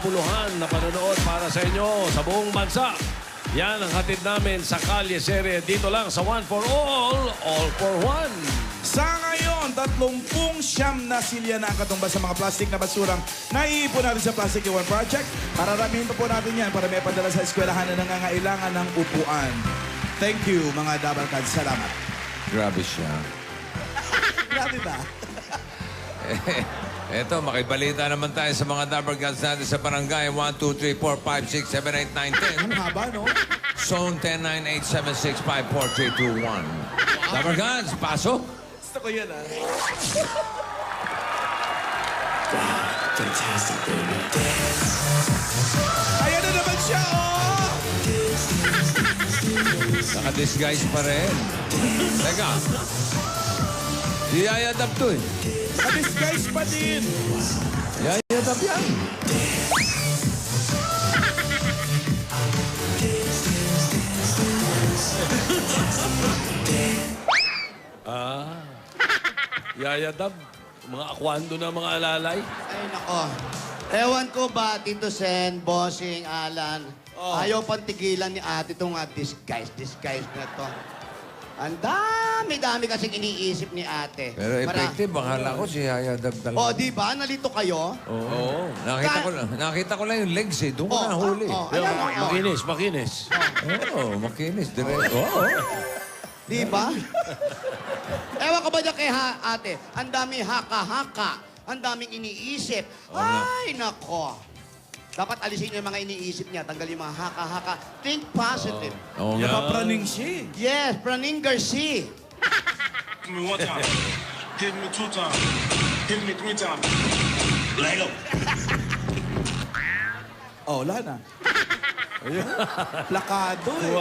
makabuluhan na panonood para sa inyo sa buong bansa. Yan ang hatid namin sa Kalye Serie dito lang sa One for All for One. Sa ngayon, 39 na silya na ang katumbas sa mga plastic na basurang naiipon natin sa Plastic Iwan Project. Pararamihin pa po natin yan para may padala sa eskwelahan na nangangailangan ng upuan. Thank you, mga Dabarkads. Salamat. Grabe siya. Grabe ba? Eto, makibalita naman tayo sa mga Dabarkads natin sa barangay 1, 2, 3, 4, 5, 6, 7, 8, 9, 10. Ang haba, no? Zone 10, 9, 8, 7, 6, 5, 4, 3, 2, 1. Dabarkads, pasok! Gusto ko yun, ah. Fantastic, baby. Ayan na naman siya, oh! Naka-disguise pa rin. Teka. Di Yaya Dab to eh. Naka-disguise pa din. Yaya Dab yan. Yaya Dab, mga akwando na mga alalay. Ay, nako. Ewan ko ba, Tito Sen, Bossing, Alan, ayaw pang tigilan ni ate itong disguise na to. Ang dami-dami kasing iniisip ni ate. Pero effective, akala ko si Yaya Dab talaga. di ba? Nalito kayo? Oo. Nakita ko lang yung legs eh. Doon ko nahuli. Ayan, Makinis, makinis. Oo, makinis. Direct. Oo. Di ba? Ewan ko ba dyan kay ate? Ang daming haka-haka. Ang daming iniisip. Ay, nako. Dapat alisin niyo yung mga iniisip niya. Tanggalin yung mga haka-haka. Think positive. Oo nga. Napapraning siya, eh. Yes, Praning Garcia. Hit me one time. Hit me two times. Hit me three times. Lego. Oh, wala na. Plakado, eh.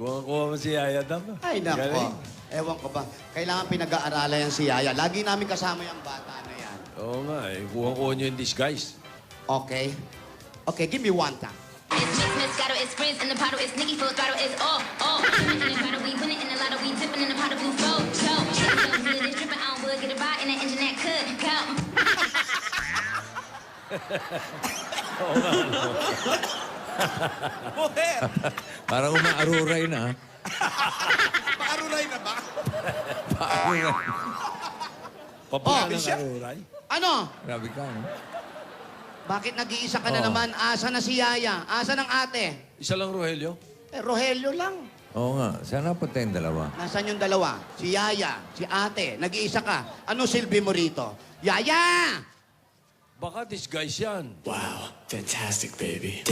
Kuha mo si Yaya Dab. Ay, nako. Galing. Ewan ko ba. Kailangan pinag-aaralan yan si Yaya. Lagi namin kasama yung bata na yan. Oo nga eh. Kuha nyo yung disguise. Okay? Okay, give me one time. It's Miss Moscato, it's Prince in the bottle, it's Nicki full throttle, it's all. In the bottle, we winning in the lotto, we dipping in the pot of blue flow. So, good, it's dripping on wood, get a ride in the engine that could come. Moher! Parang umaaruray na. Paaruray na ba? Paaruray. Pabuhay ng siya. aruray. Ano? Grabe ka, no? Bakit nag-iisa ka na naman? Asa na si Yaya? Asa ng ate? Isa lang, Rogelio. Rogelio lang. Oo nga. Sana po tayong dalawa. Nasaan yung dalawa? Si Yaya, si ate. Nag-iisa ka. Ano silbi mo rito? Yaya! Baka disguise yan. Wow. Fantastic, baby.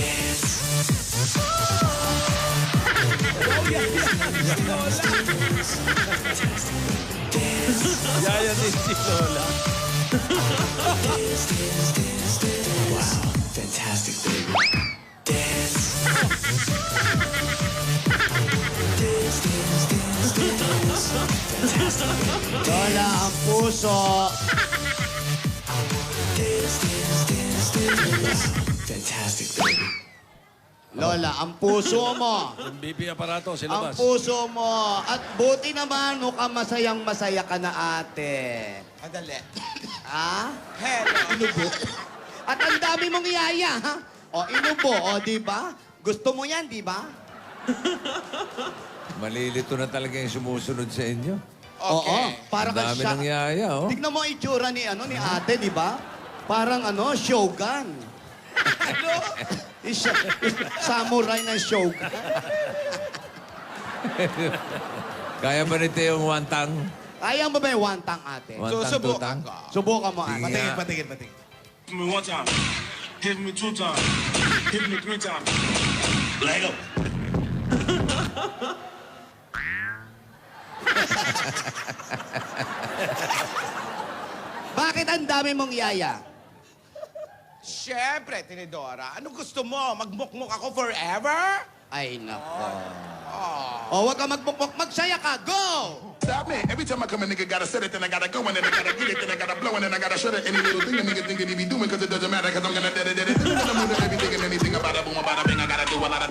Yaya din si Lola. Wow. Fantastic, baby. Lola, ang puso. Fantastic, baby. Lola, ang puso mo. Yung BP aparato, Ang silabas. puso mo. At buti naman, mukhang masayang-masaya ka na, ate. Adali. Ha? Hello. Inubo. At ang dami mong yaya, ha? O, inubo, o, di ba? Gusto mo yan, di ba? Malilito na talaga yung sumusunod sa inyo. Oo, para Ang ka dami siya. ng yaya, oh. Tignan mo ang itsura ni, ni ate, di ba? Parang, shogun. Ano? Samurai ng shogun. Kaya ba nito yung wantang? Kaya mo ba yung wantang, ate? Wantang Susubukan tutang? ko. Subukan mo, ate. Sige. Patingin. Hit me one time. Hit me two times. Hit me three times. Lego. Bakit ang dami mong yaya? Siyempre, Tinidora. Anong gusto mo? Magmukmuk ako forever? Ay, nako. O, wag ka magmukmuk. Magsaya ka. Go! Stop me. Every time I come, a nigga gotta set it, then I gotta go, and then I gotta get it, then I gotta blow, and then I gotta shut it. Any little thing a nigga think that he be doing, cause it doesn't matter, cause I'm gonna dead it, dead it. I'm gonna move everything and anything about it, boom, about it, bing, I gotta do a lot of...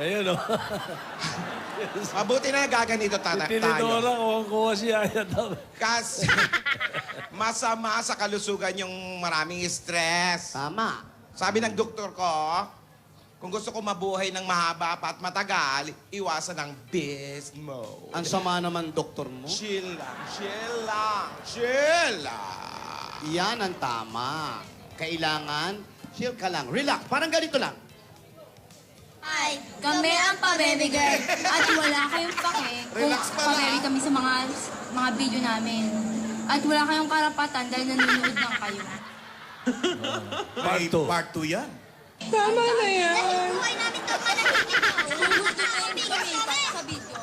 Ayun, oh. Mabuti na gaganito Si tayo. Tinidora, kuha si Yaya daw. Kasi masama sa kalusugan yung maraming stress. Tama. Sabi ng doktor ko, kung gusto ko mabuhay ng mahaba pa at matagal, iwasan ng beast mode. Ang sama naman doktor mo. Chill lang, chill lang, chill lang. Yan ang tama. Kailangan, chill ka lang. Relax. Parang ganito lang. Hi, kami ang pabebigay at wala kayong pake kung Relax pala. pabebe kami sa mga video namin. At wala kayong karapatan dahil nanonood lang kayo. Part 2. Part 2 yan. Tama na yan. Buhay namin to, manahimik to. Kung gusto nyo yung kumita sa video,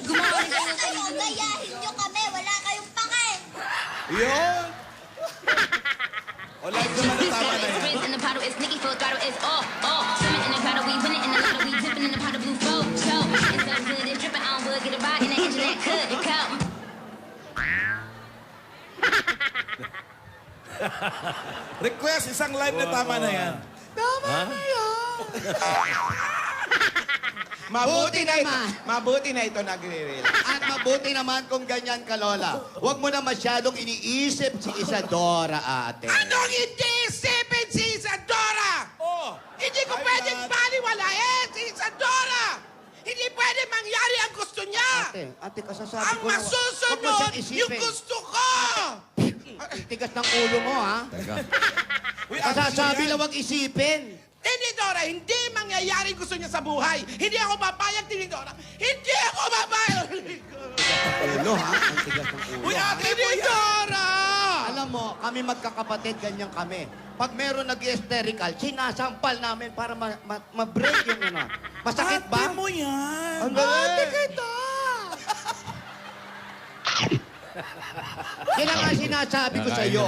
gumawa rin kayo sa video. Gayahin nyo kami, wala kayong pake. Yun! O live naman na tama na yan. Prince in the bottle is Nicky, full throttle is swimming in the grotto, we winning in the lotto, we dipping in the pot of blue flow. So, it's so good, it's dripping, I don't would get a ride in the engine that could come. Request, isang live na tama na yan. Mabuti na ito. naman. Mabuti na ito nagre-relax. At mabuti naman kung ganyan ka, Lola. Huwag mo na masyadong iniisip si Isadora, ate. Anong hindi isipin si Isadora? Oh! Hindi ko pwedeng baliwalain si Isadora! Hindi pwede mangyari ang gusto niya! Ate, kasasabi Ang ko na, huwag mo masusunod, siyang isipin. yung gusto ko! Tigas ng ulo mo, ha? Teka. Uy, Kasasabi actually lang yan. huwag isipin. Tinidora, hindi mangyayari ang gusto niya sa buhay. Hindi ako papayag, Tinidora. Hindi ako papayag! Ulo, ha? Ang tigas ng ulo, Uy, ha? ate mo yan! Tinidora! Alam mo, kami magkakapatid, ganyan kami. Pag meron nag-hysterical, sinasampal namin para ma-break yung ano. Masakit ba? Ate mo yan! Ang galing! kita! Yan ang nga sinasabi ko sa iyo.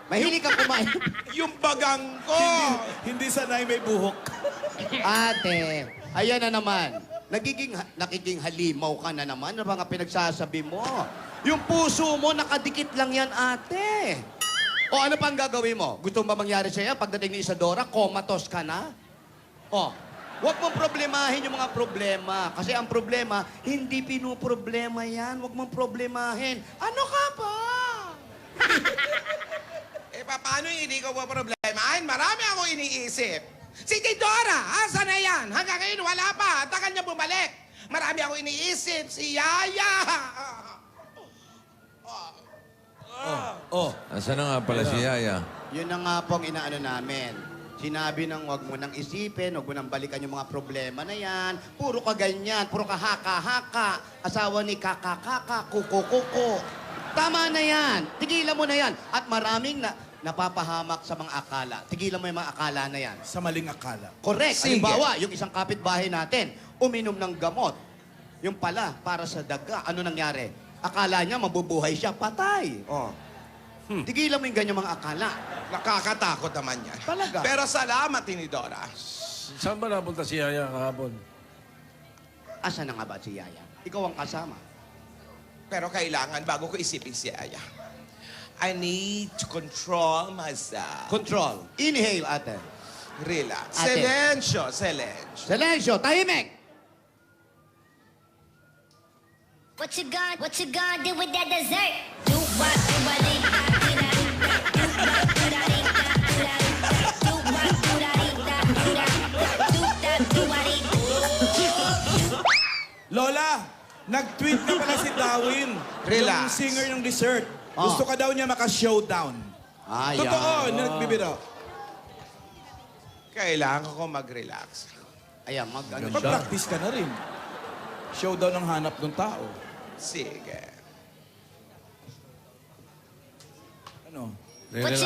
Mahilig kang kumain. Yung bagang ko! Hindi sanay may buhok. Ate, ayan na naman. Nakiging halimaw ka na naman. Ano ba nga pinagsasabi mo? Yung puso mo, nakadikit lang yan, ate. O ano pang gagawin mo? Gusto mo ba mangyari sa'yo pagdating ni Isadora, comatose ka na? O, huwag mong problemahin yung mga problema. Kasi ang problema, hindi pinuproblema yan. Huwag mong problemahin. Ano ka ba? Paano hindi ko pa problemahin? Marami akong iniisip. Si Tidora, asa na yan? Hanggang ngayon wala pa. Tagal niya bumalik. Marami akong iniisip. Si Yaya. Oh. Nasaan na nga pala si Yaya? Yun na nga pong inaano namin. Sinabi ng huwag mo nang isipin, huwag mo nang balikan yung mga problema na yan. Puro ka ganyan, puro ka haka-haka. Asawa ni kaka-kaka, kuko-kuko. Tama na yan. Tigilan mo na yan. At maraming napapahamak sa mga akala. Tigilan mo yung mga akala na yan. Sa maling akala. Correct. Sige. Halimbawa, yung isang kapitbahay natin, uminom ng gamot. Yung pala, para sa daga. Ano nangyari? Akala niya mabubuhay siya, patay. Oh. Tigilan mo yung ganyang mga akala. Nakakatakot naman yan. Talaga? Pero salamat, Tinidora. Saan ba napunta si Yaya kahapon? Asa na nga ba si Yaya? Ikaw ang kasama. Pero kailangan, bago ko isipin si Yaya, I need to control myself. Control. Inhale, ate. Relax. Ate. Silencio, silencio. Silencio, tahimik. What you gonna do with that dessert? Do what, do what, do that, do that, do what, do that, do what, do that, do that, do what, Lola, nag-tweet na pala si Darwin. Relax. Yung singer ng dessert. Oh. Gusto ka daw niya maka-showdown. Ayan. Totoo, nagbibiro. Kailangan ko mag-relax. Ayan, ano siya? Mag-practice ka na rin. Showdown ang hanap ng tao. Sige. Ano? what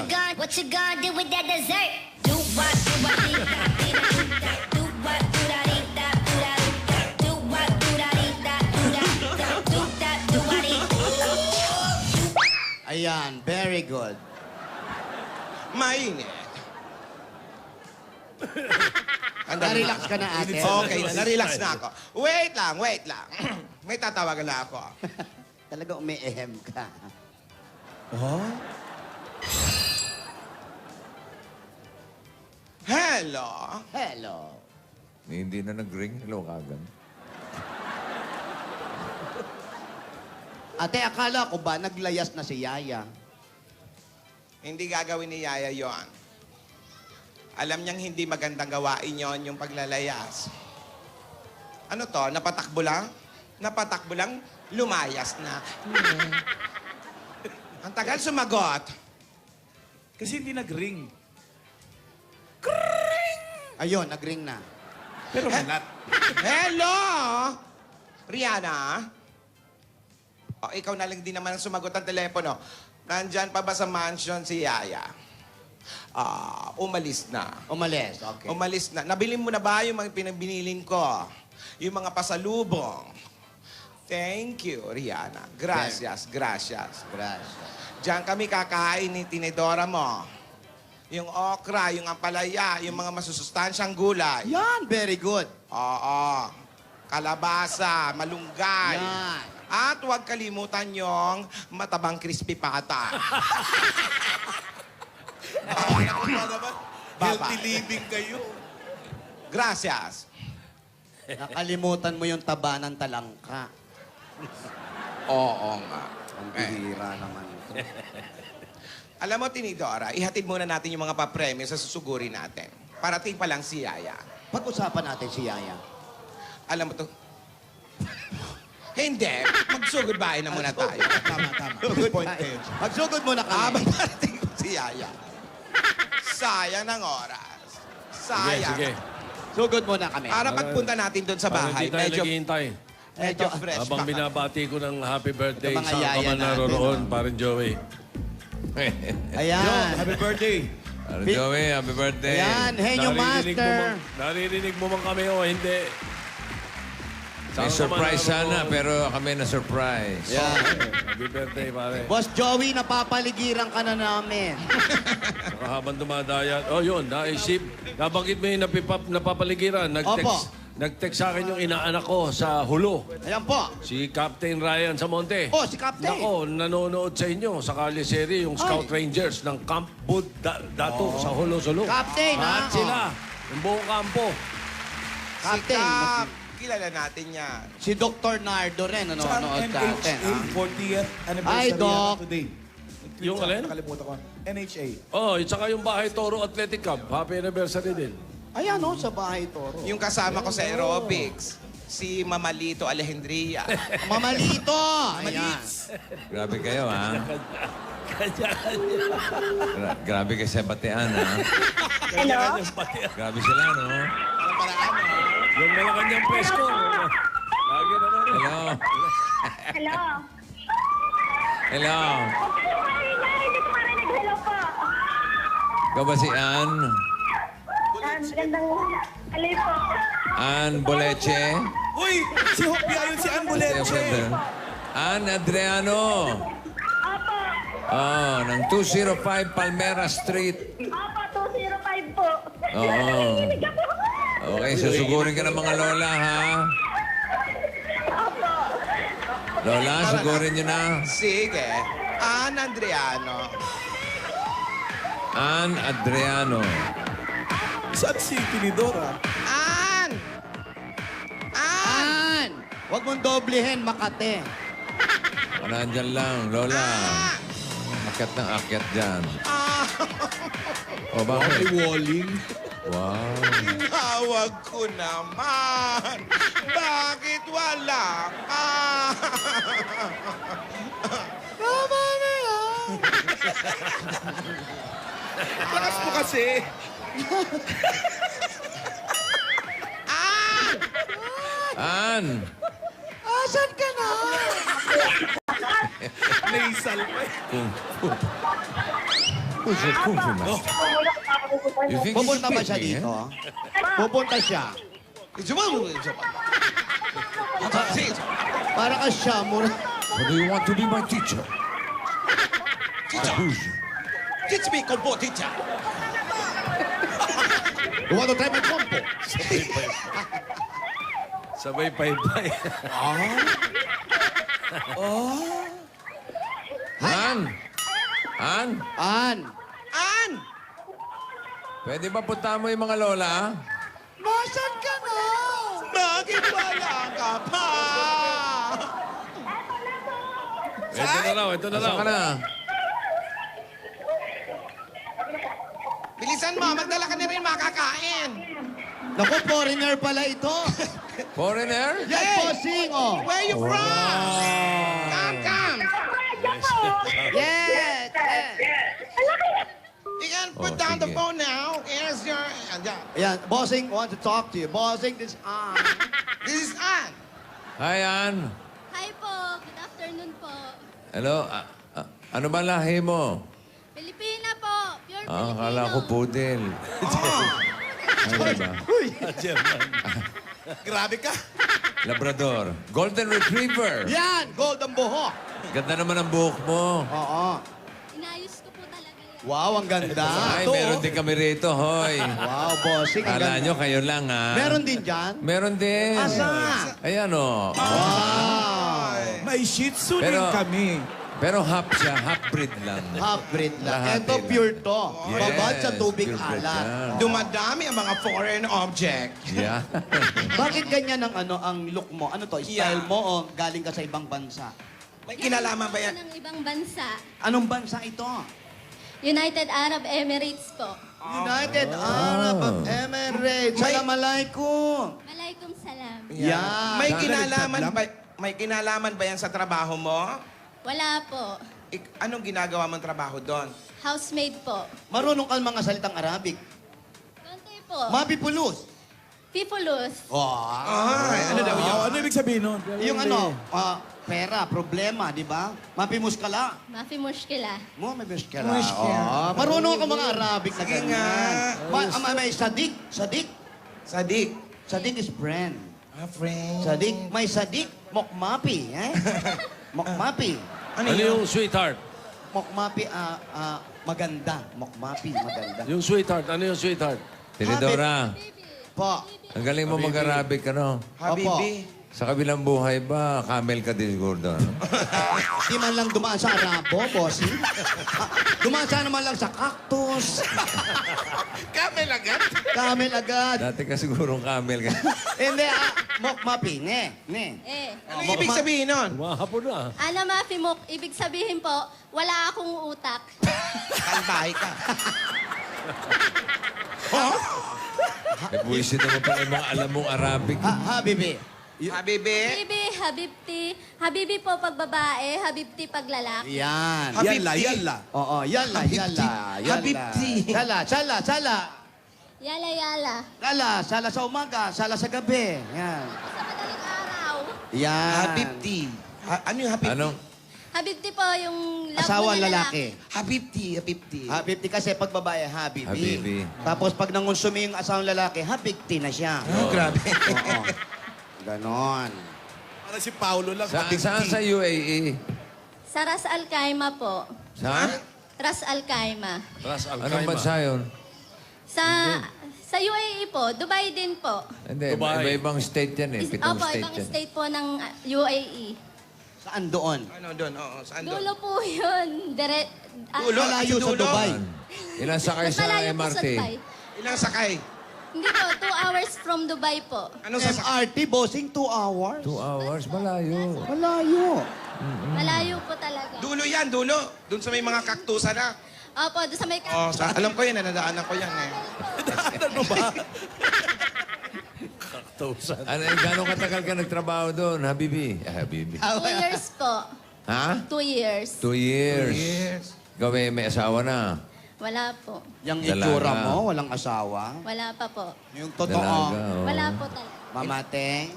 you gonna do with that dessert? Do what, do what, do that, do what, do that, do what, do that, do what, Ayan, very good. Mainit. Na-relax ka na, ate. Okay na, na-relax na ako. Wait lang, wait lang. May tatawagan na ako. Talaga umiihem ka. Hello? Hello. Hindi na nag-ring. Hello, kagad. Ate, akala ko ba naglayas na si Yaya? Hindi gagawin ni Yaya yon. Alam niyang hindi magandang gawain yon yung paglalayas. Ano to? Napatakbo lang? Napatakbo lang, lumayas na. Ang tagal sumagot. Kasi hindi nag-ring. Ayun, nagring na. Pero malat. Hello? Rihanna? O, ikaw na lang din naman ang sumagot ng telepono. Nandyan pa ba sa mansion si Yaya? Umalis na. Umalis, okay. Umalis na. Nabili mo na ba yung mga pinabilin ko? Yung mga pasalubong? Thank you, Rihanna. Gracias, gracias. Gracias. Diyan kami kakain ni Tinidora mo. Yung okra, yung ampalaya, yung mga masusustansyang gulay. Yan, very good. Oo. Kalabasa, malunggay. Yan. At huwag kalimutan yung matabang crispy pata. Healthy living kayo. Gracias. Nakalimutan mo yung taba ng talangka. Oo nga. Ang bihira naman. Alam mo, Tinidora, ihatid muna natin yung mga papremyo sa susuguri natin. Parating pa lang si Yaya. Pag-usapan natin si Yaya. Alam mo to? Hindi. Magsugod bahay na muna tayo. Tama. Good point kayo. Magsugod mo na kami. Parating si Yaya. Sayang ng oras. Sayang. Sige. Sugod mo na kami. Para pagpunta natin doon sa Para bahay, hindi tayo medyo naghihintay. fresh Habang pa ka. binabati ko ng happy birthday Sa mga sa yaya kaman natin, naroroon, oh. parang Joey. Ayan. Happy birthday. Ano, Joey? Happy birthday. Ayan, Henyo Master. Naririnig mo man kami o hindi. May Saan ka man surprise sana, naroroon? pero kami na-surprise. Yan. Happy birthday, pare. Boss Joey, napapaligiran ka na namin. Saka habang dumadayat. Oh, yun, naisip. Nabanggit mo yung napapaligiran. Nag-text sa akin yung inaanak ko sa Hulo. Ayan po. Si Captain Ryan Samonte. Oh, si Captain. Nako, nanonood sa inyo sa Kalye Serie, yung Scout Rangers ng Camp Bud Dato sa Hulo, Sulu. Captain, Lahat sila. Yung buong kampo. Captain. Si Cap, kilala natin yan. Si Dr. Nardo rin, nanonood sa atin. NHA 40th anniversary Ay, Doc. today. Yung alin? Nakalimutan ko. NHA. Oh, at saka yung Bahay Toro Athletic Club. Happy anniversary din. Ayan, oh, sa bahay Toro. Yung kasama ko sa aerobics, si Mamalito Alejandria. Mamalito. Ayan. Grabe kayo, ha? Grabe kayo sa batian, ha? Hello? Grabe sila, no? Yung Malacanang Pesco. Lagi na rin. Hello? Hello? Hello? Hindi ko marinig. Hello po. Ikaw ba si Ann? Magandang alay po. Ann Boleche? Uy! Si Hopia yun, si Ann Boleche. Ann Adriano. Opo. Oh, ng 205 Palmera Street. Opo, 205 po. Oo. Narinig ako. Okay, susugurin ka ng mga lola, ha? Opo. Lola, sugurin nyo na. Sige. Ann Andriano. Ann Adriano. Saan si Tinidora? Ann! Ann! An! Huwag mong doblehin, Makate. Nandyan lang, Lola. Akyat ng akyat dyan. O, bakit? Walling. Wow. Tinawag ko naman. Bakit wala ka? Tama na yan. Panas mo kasi. Ann! Asan ka na? Nasal pa. Who's that Kung Fu Master? You think Pupunta you ba should siya beat me, dito? eh? Pupunta siya. Para ka siya, mura. Or do you want to be my teacher? Teacher! Teach me, Kompo, teacher! You want to try my compo? Sabay pay-pay. Ann! Ann! An! Ann! Pwede ba punta mo yung mga lola? Nasaan ka na? Wala ka pa. Ito na raw, ito na raw. Saan ka na? Bilisan mo, magdala ka na rin makakain. Naku, foreigner pala ito. Foreigner? Yan, bossing, oh. Where you from? Come. Yes, yes. You can put Oh, down the sige. phone now. Here's your... Ayan. Ayan, bossing want to talk to you. Bossing, this on. This is Ann. Hi, Ann. Hi po. Good afternoon po. Hello? Ano ba lahi mo? Pilipina po. Pure Ah, Filipino. akala ko poodle. Ano ba? Grabe ka. Labrador. Golden Retriever. Yan, golden buhok. Ganda naman ang buhok mo. Oo. Inayos ko po talaga yan. Wow, ang ganda. Ay, Ito, meron oh. din kami rito, hoy. Wow, bossing, ang Kala ganda. nyo, kayo lang, ha? Meron din dyan? Meron din. Asa? Ayan, o. Wow. May Shih Tzu din Pero- kami. Pero half siya, half-breed lang. Half-breed lang. Lahati Ito, lang. pure to. Yes, Babad sa tubig pure breed alat. yan. Dumadami ang mga foreign object. Yeah. Bakit ganyan ang ang look mo? Ano to? Style Yeah. mo o galing ka sa ibang bansa? May kinalaman ba yan? Ako ng ibang bansa. Anong bansa ito? United Arab Emirates po. United Arab Emirates. May- Assalamualaikum. Malaikum salam. Yeah. May Kinalaman kinalaman ba yan sa trabaho mo? Wala po. Anong ginagawa mong trabaho doon? Housemaid po. Marunong ka mga salitang Arabic. Konti po. Mabipulus. Pipulus. Ay, ano daw yun? Ano ibig sabihin nun? Yung ano, pera, problema, di ba? Mapimus ka la. Mafi mushkila. Mo, may muskela. Marunong ka mga Arabic na Sige ganyan. nga. May sadik. Sadik. Sadik. Sadik is friend. Friend. Sadik. May sadik. Mokmapi. Eh? Mokmapi. Ano yung sweetheart? Mokmapi, maganda. Mokmapi, maganda. Yung sweetheart, ano yung sweetheart? Tinidora, Po. ang galing mo mag-Arabic, ano? Habibi. Sa kabilang buhay ba, camel ka din siguro doon? Di man lang dumaan sa Arabo, bossy. Dumaan sana naman lang sa cactus. Camel agad? Camel agad. Dati ka siguro camel ka. Hindi, mokmapi. Ne. Ano ibig sabihin nun? Mahapon na. Ana mafi muk, ibig sabihin po, wala akong utak. Kalbahay ka. May buwisit naman pala yung mga alam mong Arabic. Habibi. Habibi. Habibi, habibti. Habibi po pag babae, habibti pag lalaki. Yan. Yalla, yalla. Oo, yalla. Habibti. Sala. Yala yala. Sala sa umaga, sala sa gabi. Yan. Sa madaling araw. Yan. Habibti. Ano yung habibti? Ano? Habibti po yung love Asawa mo na lalaki. Habibti. Habibti kasi pag babae, habibi. Habibi. Tapos pag nangonsumi yung asawang lalaki, habibti na siya. Oh, grabe. Oo. Ganon. Para si Paulo lang. Saan sa UAE? Sa Ras Al Khaimah po. Saan? Ras Al Khaimah. Ras Al Anong Khaimah. bansa yun? Sa UAE po, Dubai din po. Hindi, Dubai. iba-ibang state yan eh. Pitong Opo, state ibang yan. state po ng UAE. Saan doon? Ano doon? Oo, saan doon? Dulo po yun. Dulo? Malayo sa Dulo? Dubai. Ilan sakay Mas sa malayo po sa MRT? Dubai. Ilang sakay? Hindi po, 2 hours from Dubai po. Ano sa sakay? MRT, bossing, 2 hours. 2 hours, malayo. Malayo. Malayo po talaga. Dulo yan, dulo. Doon sa may mga kaktusa na. Opo, doon sa may Oh, alam ko yan, nadaanan ko yan eh. Ano ba? Kaktusan. Ano, gano'ng katagal ka nagtrabaho doon, Habibi? Habibi. 2 years po. Ha? 2 years. 2 years. Yes. Ikaw may asawa na. Wala po. Yung Dalaga. itsura mo, walang asawa. Wala pa po. Yung totoo, Dalaga, oh. Wala po talaga. mamateng.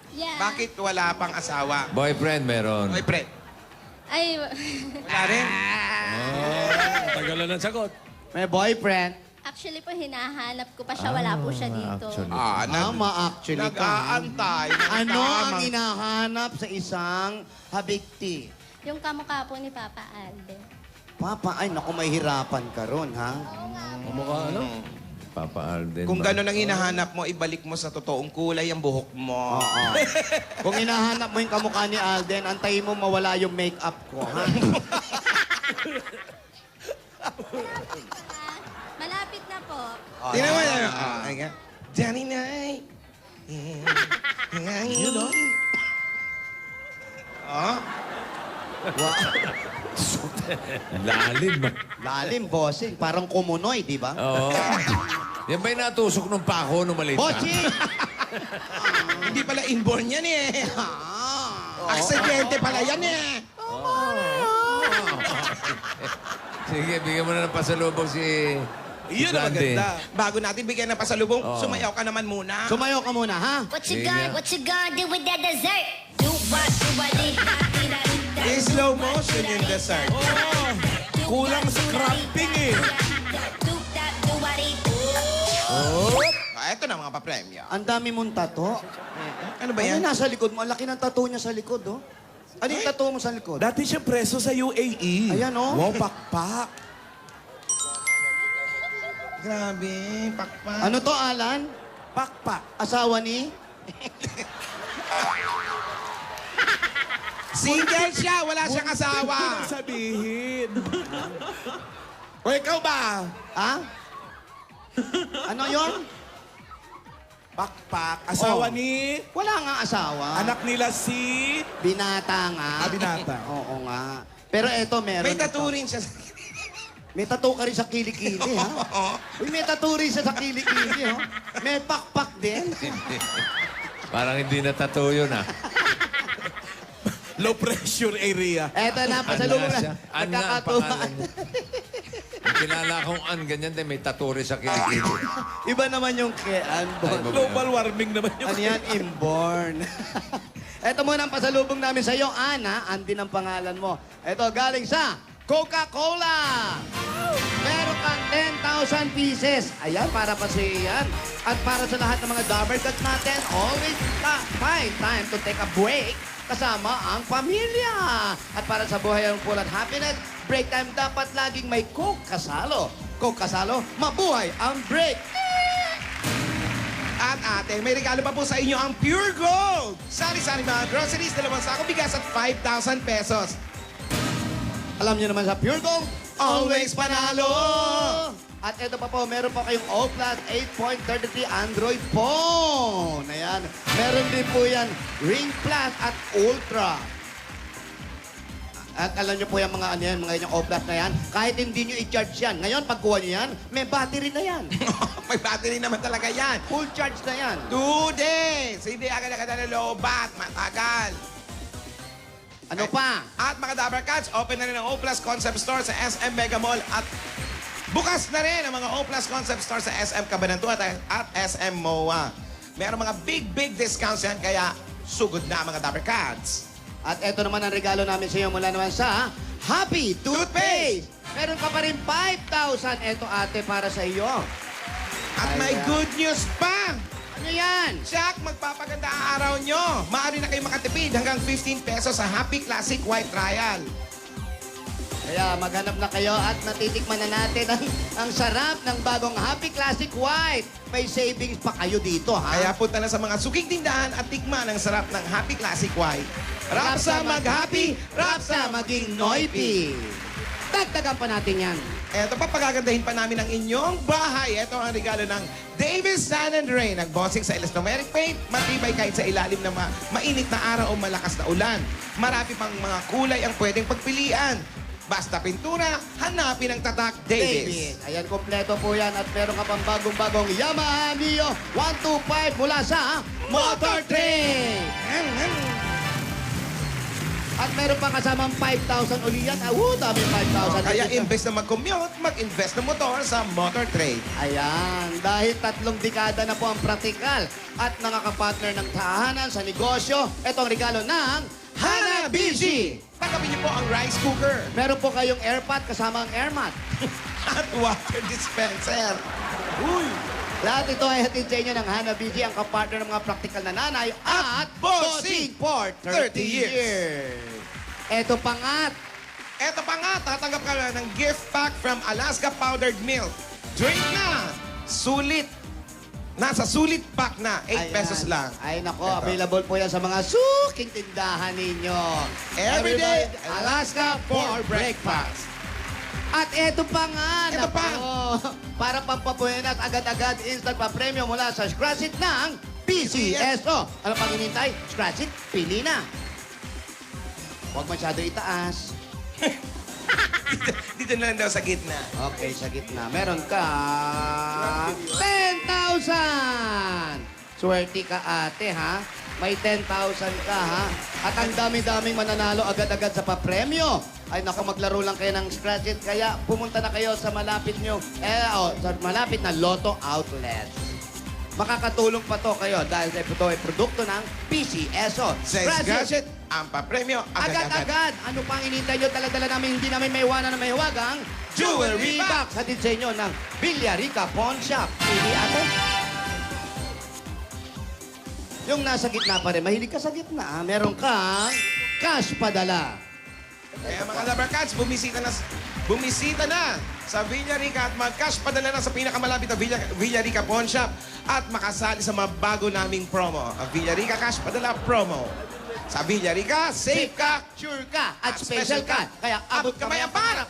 Yeah. Bakit wala pang asawa? Boyfriend meron. Oy, pre. Ay, Wala rin? Tagalan ng sagot. May boyfriend. actually po hinahanap ko pa siya. Wala po siya dito. Actually. Tama, actually. Nag-aantay. ng Ano ang tamang- hinahanap sa isang habikti? Yung kamukha po ni Papa Alden. Papa, ay naku, may hirapan ka ron, ha? Kamukha ano? Papa Alden. Kung ba? gano'n ang hinahanap mo, ibalik mo sa totoong kulay ang buhok mo. Oo. Kung hinahanap mo yung kamukha ni Alden, antayin mo mawala yung make-up ko, ha? Malapit na po. Tingnan mo yan. Ayan. Johnny Night. Yun, no? Oh? Lalim. Lalim, bossing. Parang kumunoy, di ba? Oo. Yan ba'y natusok ng pako nung maliit na? Bossing! Hindi pala inborn yan eh. Aksidente pala yan eh. Sige, bigyan mo na ng pasalubong si... Yun ang Grande. maganda. Bago natin bigyan ng pasalubong, sumayaw ka naman muna. Sumayo ka muna, ha? What you Yeah. what you gonna do with that dessert? Do what do In slow motion yung dessert. Kulang sa cramping eh. Ito na mga papremyo. Ang dami mong tato. Ano ba Ano yan? nasa likod mo? Ang laki ng tattoo niya sa likod, oh. Ano yung tattoo mo sa likod? Dati siya preso sa UAE. Ayan, oh. Wow, pakpak. Grabe, pakpak. Ano to, Alan? Pakpak. Asawa ni? Single siya, wala siyang asawa. Ano sabihin? O ikaw ba? Ha? Ano yon? Pakpak. Asawa Oh. ni... Wala nga asawa. Anak nila si... Binata nga. Binata. Oo nga. Pero eto, meron. May ito. tattoo rin siya. May tattoo ka rin sa kilikili, ha? Uy, may tattoo rin siya sa kilikili, ha? May pakpak din. Parang hindi na tattoo yun, ah. Low pressure area. Eto na, pasalubong na. An nga ang pangalan niya. Ang kilala kong An, ganyan din, may tattoo rin sa kilikili. Iba naman yung kay Anbon. Global warming naman yung... Ano yan? Inborn. Eto muna ang pasalubong namin sa iyo, Ana. An din ang pangalan mo. Eto, galing sa Coca-Cola. Meron kang 10,000 pieces. Ayan, para pa sa yan. At para sa lahat ng mga Dabber Cats natin, always find time to take a break kasama ang pamilya. At para sa buhay ang full at happiness, break time dapat laging may Coke kasalo. Coke kasalo, mabuhay ang break. At ate, may regalo pa po sa inyo ang Pure Gold. Sari-sari mga groceries, 2 sako bigas at 5,000 pesos. Alam niyo naman sa Pure Gold, always panalo! At ito pa po, meron pa kayong O Plus 8.33 Android phone. Ayan. Meron din po yan, Ring Plus at Ultra. At alam niyo po yung mga ano yan, mga yung O Plus na yan, kahit hindi niyo i-charge yan. Ngayon, pagkuha niyo yan, may battery na yan. May battery naman talaga yan. Full charge na yan. 2 days. Hindi agad-agad na lobat. Matagal. Ano pa? At mga Dabber Cats, open na rin ang O Plus Concept Store sa SM Mega Mall at bukas na rin ang mga O Plus Concept Store sa SM Cabanatuan at SM MOA. Meron mga big discounts yan, kaya sugod na mga Dabber Cats. At ito naman ang regalo namin sa iyo mula naman sa Happy Toothpaste. Meron ka pa rin 5,000. Ito ate para sa iyo. At may Ayan. good news pa! Ano yan? Jack, magpapaganda ang araw nyo. Maaari na kayo makatipid hanggang 15 pesos sa Happy Classic White Trial. Kaya maghanap na kayo at natitikman na natin ang sarap ng bagong Happy Classic White. May savings pa kayo dito, ha? Kaya punta na sa mga suking tindahan at tikman ang sarap ng Happy Classic White. Rapsa mag-happy, Rapsa maging noisy. Dagdagan pa natin yan. Eto pa, pagagandahin pa namin ang inyong bahay. Ito ang regalo ng Davis Sand and Rain. Nag-bossing sa elastomeric paint, matibay kahit sa ilalim ng mainit na araw o malakas na ulan. Marami pang mga kulay ang pwedeng pagpilian. Basta pintura, hanapin ang tatak Davis. Ayan, kompleto po yan. At meron ka pang bagong-bagong Yamaha Mio 125 mula sa Motor Trade. At meron pa kasamang 5,000 uli yan. Dami 5,000. Kaya ulit. imbes na mag-commute, mag-invest ng motor sa Motor Trade. Ayan, dahil 3 dekada na po ang praktikal at nakakapartner ng tahanan sa negosyo, ito ang regalo ng Hanabishi. Tanggapin niyo po ang rice cooker Meron po kayong airpot kasama ang airmat. at water dispenser. Lahat ito ay hatid sa inyo ng Hanabishi, ang kapartner ng mga praktikal na nanay at bossing for 30 30 years. Ito pa nga, Eto pa nga, tatanggap ka na ng gift pack from Alaska Powdered Milk. Drink na! Sulit! Nasa sulit pack na, 8 pesos lang. Ay nako, Ito. available po yan sa mga suking tindahan ninyo. Everyday Alaska for breakfast. At eto pa nga, Eto pa. para pampapuhin at agad-agad instant pa-premium mula sa Scratch It ng PCSO. Ano pang hinintay? Scratch it, pili na. Huwag masyado itaas. Dito na lang daw sa gitna. Okay, sa gitna. Meron ka 10,000! Swerte ka, ate, ha? May 10,000 ka, ha? At ang dami-daming mananalo agad-agad sa papremyo. Ay, naku, maglaro lang kayo ng Scratch It. Kaya pumunta na kayo sa malapit nyo, sa malapit na Lotto Outlet. Makakatulong pa to kayo dahil ito ay produkto ng PCSO. Sa Scratch It, ang papremyo agad-agad. Agad-agad. Ano pang inintay nyo? Dala-dala namin, hindi namin may iwanan na may huwagang Jewelry Box. Hatid sa inyo ng Villarica Pawn Shop. Pili ate. Yung nasa gitna pa rin, mahilig ka sa gitna. Meron kang cash padala. Kaya mga Lover Cats, bumisita na sa Villarica at mag-cash padala na sa pinakamalapit na Villarica Pawn Shop at makasali sa mga bago naming promo. Ang Villarica Cash Padala Promo. Sa Villarica, safe ka, Sure ka at special ka. Kaya abot kamay ang para.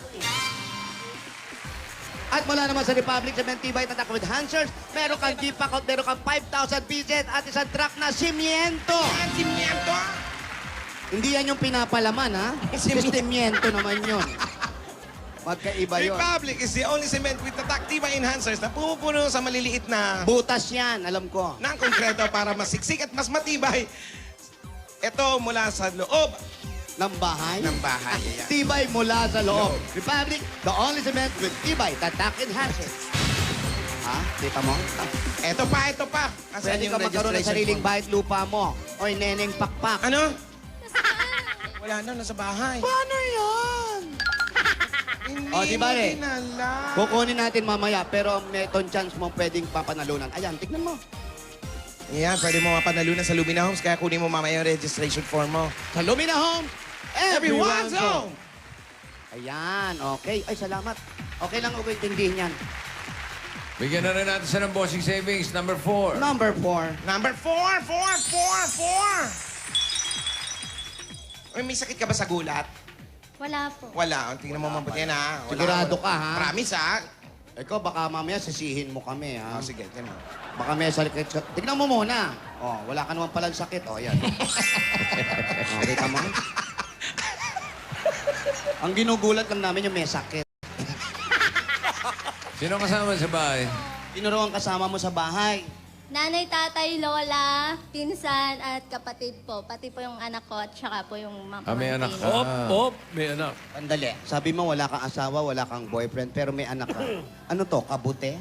At mula naman sa Republic Cement Tibay Tatak with Hansers, meron kang gift pack out, meron kang 5,000 pieces at isang truck na simiento. Ang simiento. Hindi yan yung pinapalaman, ha? Simiento naman yun. Magkaiba yun. Republic is the only cement with tatak tibay enhancers na pumupuno sa maliliit na Butas yan, alam ko. ng konkreto para masiksik at mas matibay. Ito mula sa loob Ng bahay? ng bahay. Ayan. Tibay mula sa loob. Republic, the only cement with tibay, tatak, and hansers. Ha? Kita mo? Ito pa. Asan Pwede yung ka magkaroon ng registration sariling form? bahay at lupa mo. Oy, neneng pakpak. Ano? Wala na, nasa bahay. Paano yan? Hindi O, di ba, mo eh? dinala. Kukunin natin mamaya, pero may chance mo pwedeng papanalunan. Ayan, tignan mo. Ayan, pwede mo mapanalunan sa Lumina Homes, kaya kunin mo mamaya yung registration form mo. Sa Lumina Home, Everyone's home! Ayan, okay. Ay, salamat. Okay lang ako intindihin yan. Bigyan na rin natin siya ng bossing savings. Number 4. Number 4. Number 4! Uy, may sakit ka ba sa gulat? Wala po. Wala. Tingnan mo mabuti yan, ha? Wala, Sigurado wala. ka, ha? Promise, ha? Ikaw, baka mamaya sisihin mo kami, ha? Oh, sige, tingnan mo. Baka may sakit. Tignan mo muna. Oh, wala ka naman palang sakit. Oh, yan. Oh, kita mo? Ang ginugulat lang namin yung may sakit. Sino kasama sa bahay? Sino raw ang kasama mo sa bahay? Nanay, tatay, lola, pinsan, at kapatid po. Pati po yung anak ko at saka po yung May anak ka. May anak. Sandali. Sabi mo wala kang asawa, wala kang boyfriend, pero may anak ka. Ano to? Kabute?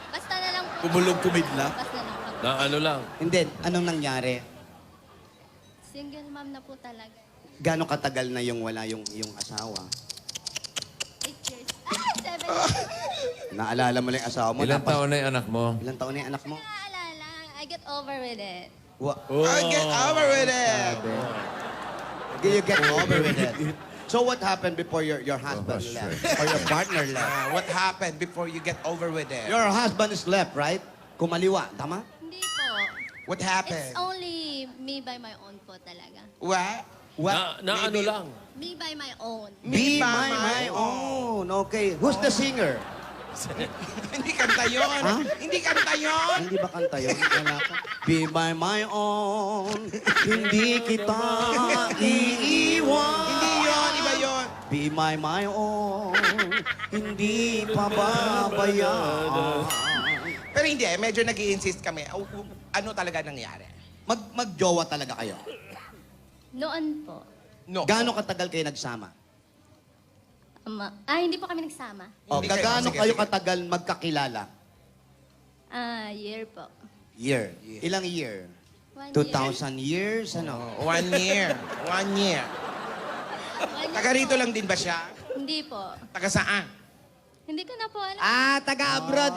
Basta na lang po. Kumulog kumidla. Basta na lang. Na ano lang. Hindi. Anong nangyari? Single mom na po talaga. Gano'ng katagal na yung wala yung asawa? 8 years. 7 years. Naalala mo lang yung asawa mo? Ilang tapos- taon na yung anak mo? Ilang taon na yung anak mo? Naalala, I get over with it. I'll get over with it! You get over with it. So what happened before your husband left? Or your partner left? What happened before you get over with it? Your husband is left, right? Kumaliwa, tama? Hindi po. What happened? It's only me by my own po talaga. What? Na ano lang. Me by my own. Be my own. Okay. Who's the singer? Hindi kanta yun. Ha? Hindi kanta yun. Hindi ba kanta yun? Wala ka. Be by my own. Hindi kita iiwan. Hindi yun. Iba yun. Be my own. Hindi pababayaan. Pero hindi medyo nag-i-insist kami. Ano talaga nangyari? Magjowa talaga kayo. Noon po. No. Gaano katagal kayo nagsama? Hindi po kami nagsama. O, Hindi kayo- gaano sige, kayo sige. katagal magkakilala? Year po. Year. Ilang year? 1 2,000 years? Ano? 1 year. 1 year. year. Taga rito lang din ba siya? Hindi po. Taga saan? Hindi ko na po alam. Taga-abroad.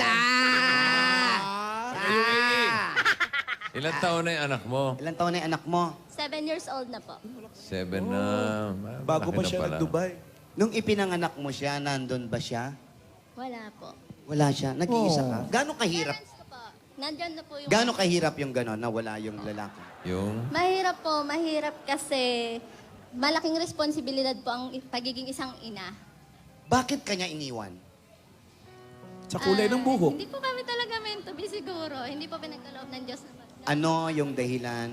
Ilang taon na yung anak mo? Ilang taon na yung anak mo? 7 years old na po. 7 na. Bago Malaki pa na siya pala. nag-Dubai. Nung ipinanganak mo siya, nandun ba siya? Wala po. Wala siya. Nag-iisa ka. Gano'ng kahirap? Parents ko po. Nandyan na po yung... Gano'ng kahirap yung gano'n na wala yung lalaki? Yung? Mahirap po. Mahirap kasi malaking responsibilidad po ang pagiging isang ina. Bakit kanya iniwan? Sa kulay ng buhok. Hindi po kami talaga meant to be siguro. Hindi po pinagkaloob ng Diyos na Ano yung dahilan?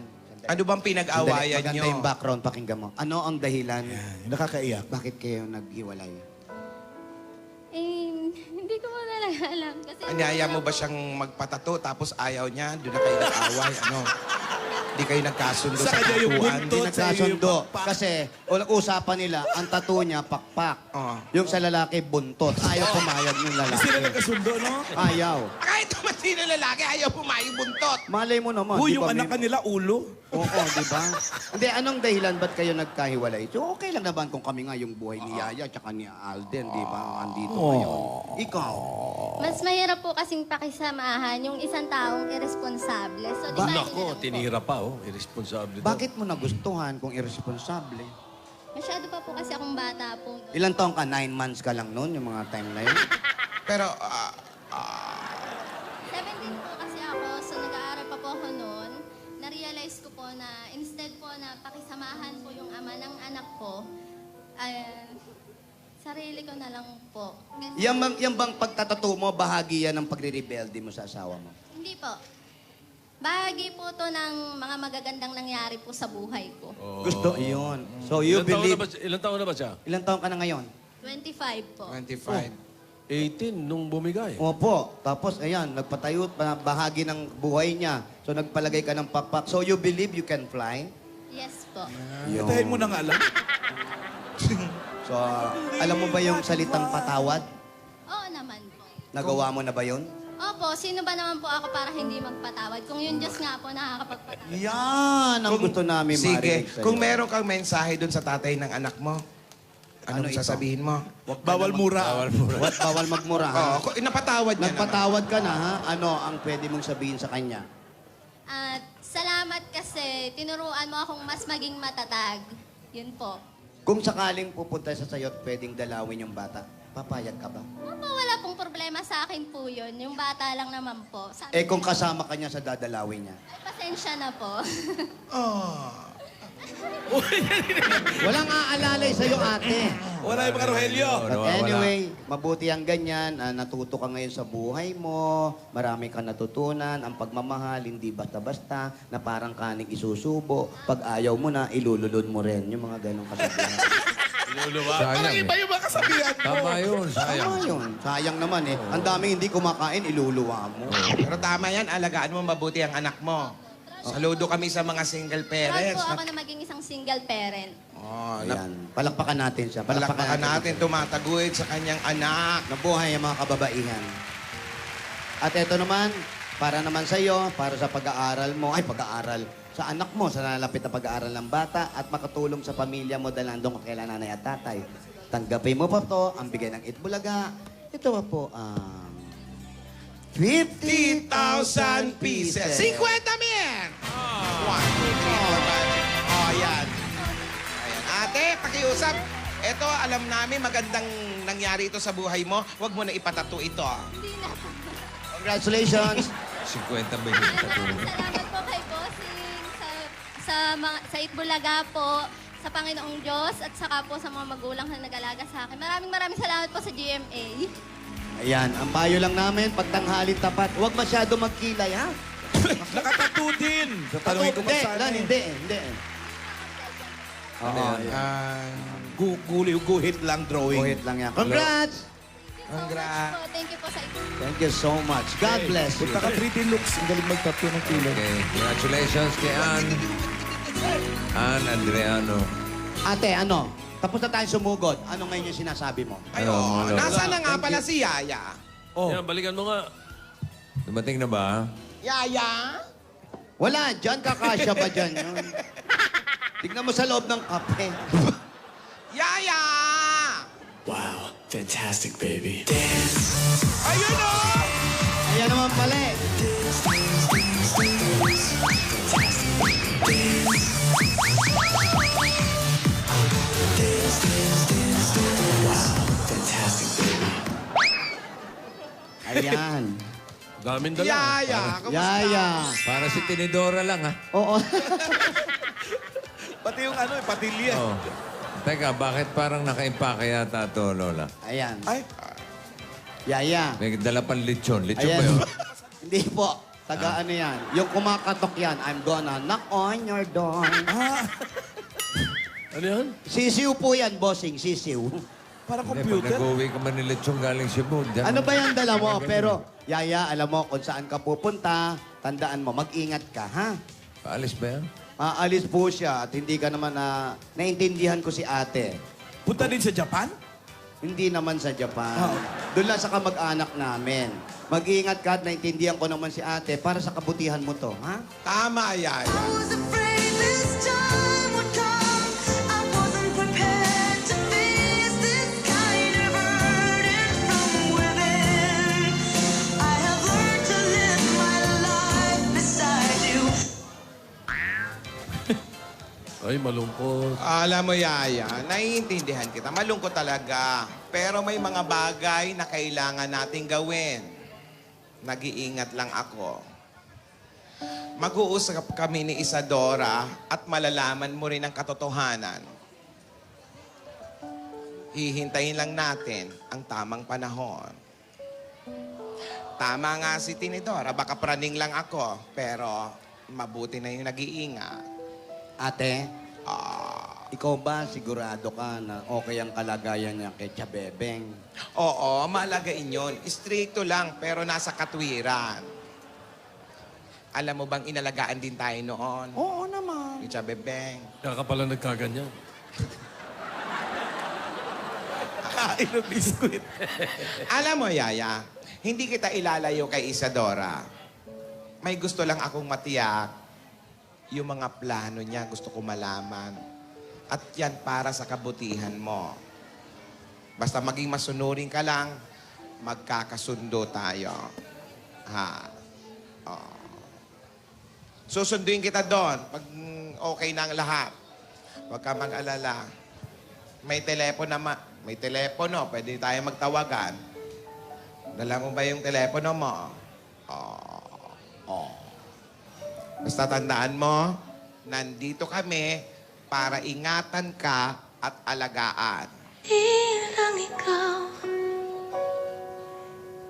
Ano bang pinag-awayan Maganda nyo? yung background, pakinggan mo. Ano ang dahilan? Nakakaiyak. Bakit kayo naghiwalay? Eh, hindi ko mo talaga alam. Kasi Anyaya mo ba siyang magpatato tapos ayaw niya? Doon na kayo nag-away, ano? Hindi kayo nagkasundo Sa sa kanya yung tatuan. buntot. Hindi sa iyo yung nagkasundo. pakpak. Kasi usapan nila, ang tattoo niya, pakpak. Oo. Yung sa lalaki, buntot. Ayaw pumayag yung Hindi lalaki. sila nagkasundo, no? Ayaw. Kahit naman sino lalaki, ayaw pumayong buntot. Malay mo naman. Huy, di yung ba, anak may- kanila, ulo. Oo, di ba? Hindi, anong dahilan ba't kayo nagkahiwalay? So, okay lang naman kung kami nga yung buhay ni Yaya at ni Alden, di ba? Andito ngayon. Ikaw. mas mahirap po kasing pakisamahan yung isang taong irresponsable. So, di ba, Nako, tinira pa, oh. Irresponsible daw. Bakit mo nagustuhan kung irresponsable? Masyado pa po kasi akong bata po. Ilang taong ka? 9 months ka lang noon, yung mga time na yun? Pero, 17 po kasi ako, so nag-aaral pa po ako noon. Na-realize ko po na instead po na pakisamahan po yung ama ng anak ko, sarili ko na lang po. Kasi- Yan bang pagtatato mo, bahagi yan ng pagre-rebelde mo sa asawa mo? Hindi po. Bahagi po to ng mga magagandang nangyari po sa buhay ko. Gusto, yun. So you believe... Ilang taon na ba siya? Ilang taong ka na ngayon? 25 po. 25. 18 nung bumigay. Opo. Tapos, ayan, nagpatayo, bahagi ng buhay niya. So nagpalagay ka ng pakpak. So you believe you can fly? Yes po. Yun. Dahil mo na nga alam. So, alam mo ba yung salitang patawad? Oo naman po. Nagawa mo na ba yun? Opo, sino ba naman po ako para hindi magpatawad? Kung yung Diyos nga po nakakapagpatawad. Yan ang gusto namin Sige, marinig sa'yo. kung meron kang mensahe doon sa tatay ng anak mo, Ano anong ito? sasabihin mo? Bawal mura. Bawal magmura, ha? Oo, napatawad niya naman. Nagpatawad ka na, ha? Ano ang pwede mong sabihin sa kanya? At salamat kasi tinuruan mo akong mas maging matatag. Yun po. Kung sakaling pupunta sa sayo at pwedeng dalawin yung bata, papayag ka ba? Opo, wala pong problema sa akin po yun. Yung bata lang naman po. Eh kung kasama ka niya sa dadalawin niya. Ay, pasensya na po. Walang aalalay sa'yo, ate. Wala yung mga Rogelio. But anyway, mabuti ang ganyan. Natuto ka ngayon sa buhay mo. Marami kang natutunan. Ang pagmamahal, hindi basta-basta, na parang kaning isusubo. Pag ayaw mo na, ilululod mo rin. Yung mga ganong kasabihan. Parang iba yung mga kasabihan mo. Tama yun, sayang. Tama yun. Sayang naman eh. Ang daming hindi kumakain, iluluwa mo. Pero tama yan, alagaan mo mabuti ang anak mo. Saludo kami sa mga single Proud parents. po ako na maging isang single parent. Oh, Ayan. Palakpakan natin siya. palakpakan natin, tumataguyod sa kanyang anak. Nabuhay ang mga kababaihan. At ito naman, para naman sa iyo, para sa pag-aaral mo, pag-aaral, sa anak mo, sa nalalapit na pag-aaral ng bata, at makatulong sa pamilya mo dahil nandun ka kailan nanay at tatay. Tanggapin mo pa to, ang bigay ng Itbulaga. Ito pa po ang 50,000 pieces. 50,000 men! 1, 2, 3, 4, 5, 6. Oh, yan. Ayan. Ate, pakiusap. Ito, alam namin magandang nangyari ito sa buhay mo. Huwag mo na ipatato ito. Hindi na po. Congratulations. 50 million katulong. Salamat po kay Bossing, sa Itbulaga po, sa Panginoong Diyos, at saka po sa mga magulang na nag-alaga sa akin. Maraming salamat po sa GMA. Ayan, ang payo lang namin, pagtanghalin tapat, huwag masyado magkilay, ha? Nakatato din. Sa tanongin ko pa sana. Hindi. Oo, Guhit lang drawing. Guhit lang yan. Congrats! Congrats. Thank you po sa Itbulaga. Thank you so much. God bless you. Punta ka pretty looks. Ang galing magtato ng kilay. Okay, congratulations kay Ann Andreano. Ate, ano? Tapos na tayo sumugod. Ano ngayon yung sinasabi mo? Ay, Ano, oo. ano? Nasaan na nga pala si Yaya? Yan, balikan mo nga. Dumating na ba? Yaya? Wala, dyan kakasya ba dyan yun? Tignan mo sa loob ng kape. Yaya! Wow, fantastic, baby. Ayun o! Ayan naman pala eh. Fantastic, baby. Ayan. Daming dala. Yaya, kamusta? Yaya. Para si Tinidora lang, ha? Oo. Pati yung patilya. Oh. Teka, bakit parang nakaimpake yata ito, Lola? Ayan. Ay, Yaya. May dala pang lechon. Lechon Ayan. ba yun? Hindi po. Taga ano yan? Yung kumakatok yan, I'm gonna knock on your door. Ano yan? Sisiw po yan, bossing, sisiw. Parang Hindi, pag computer. nag-uwi ka Manila Chong galing Cebu. dyan- Ano ba yung dala mo? Pero, Yaya, alam mo kung saan ka pupunta, tandaan mo, mag-ingat ka, ha? Paalis ba yan? Aalis po siya at hindi ka naman naintindihan ko si ate. Punta din sa Japan? Hindi naman sa Japan. Doon lang sa kamag-anak namin. Mag-ingat ka at naintindihan ko naman si ate para sa kabutihan mo to, ha? Tama, Yaya. Ay, malungkot. Alam mo, Yaya, naiintindihan kita. Malungkot talaga. Pero may mga bagay na kailangan nating gawin. Nag-iingat lang ako. Mag-uusap kami ni Isadora at malalaman mo rin ang katotohanan. Hihintayin lang natin ang tamang panahon. Tama nga si Tinidora, baka praning lang ako, pero mabuti na yung nag-iingat. Ate, ikaw ba sigurado ka na okay ang kalagayan niya kay Chabebeng? Oo, malagain yun. Istrikto lang, pero nasa katwiran. Alam mo bang inalagaan din tayo noon? Oo naman. Ni Chabebeng. Kaya ka pala nagkaganyan. Kain ng biskuit. Alam mo, Yaya, hindi kita ilalayo kay Isadora. May gusto lang akong matiyak. Yung mga plano niya, gusto ko malaman. At yan para sa kabutihan mo. Basta maging masunurin ka lang, magkakasundo tayo. Ha? Oh. Susunduin kita doon pag okay na ang lahat. Huwag ka mag-alala. May telepono, pwede tayo magtawagan. Dala mo ba yung telepono mo? Basta tandaan mo, nandito kami para ingatan ka at alagaan.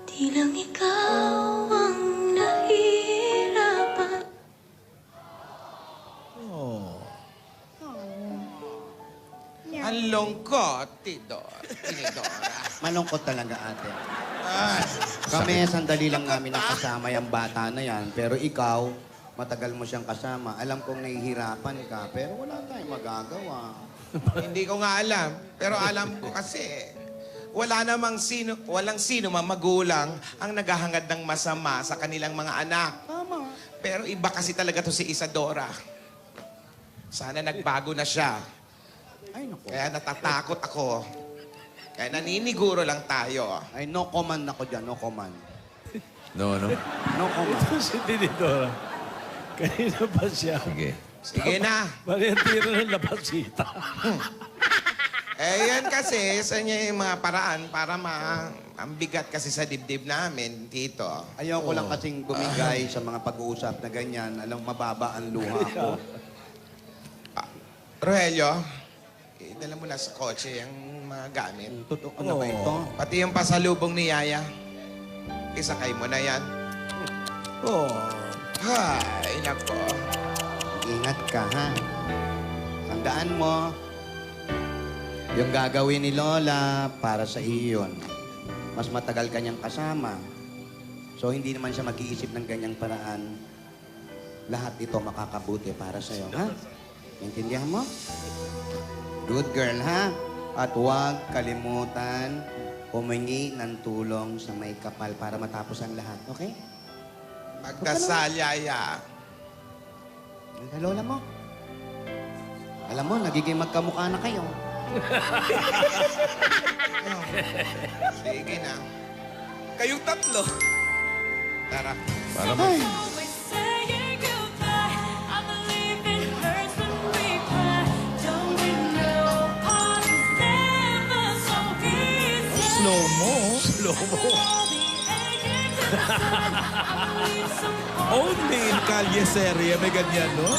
Di lang ikaw ang nahihirapan. Ang lungkot, Tinidora. Malungkot talaga, ate. Ay, Kami, sandali lang namin nakasama yung bata na yan. Pero ikaw, matagal mo siyang kasama. Alam kong nahihirapan ka, pero wala tayong magagawa. hindi ko nga alam. Pero alam ko kasi, walang sino mang magulang ang naghahangad ng masama sa kanilang mga anak. Tama. Pero iba kasi talaga to si Isadora. Sana nagbago na siya. Ay, naku. Kaya natatakot ako. Kaya naniniguro lang tayo. Ay, no comment ako dyan, no comment. No, no? No comment. Ito si Tinidora. Kanina ba siya? Sige. Sige na. Bali ang tira ng labasita. Yan kasi, sa inyo yung mga paraan para ang bigat kasi sa dibdib namin, Tito. Ayaw ko lang kasing bumigay sa mga pag-uusap na ganyan. Alam, mababa ang luha ko. Rogelio, dala mo na sa kotse yung mga gamit. Totoo na ba ito? Pati yung pasalubong ni Yaya. Isakay mo na yan. Ay, nako. Ingat ka, ha? Tandaan mo, yung gagawin ni Lola para sa iyo yun. Mas matagal kanyang kasama. So, hindi naman siya mag-iisip ng ganyang paraan. Lahat ito makakabuti para sa iyo, ha? Naintindihan mo? Good girl, ha? At huwag kalimutan humingi ng tulong sa may kapal para matapos ang lahat, okay? Magdasal, Yaya. Ang lola mo. Alam mo, nagiging magkamukha na kayo. Sige na. Kayong tatlo. Tara. Para mag... Slow mo. Only in Calle Serie may ganyan, no?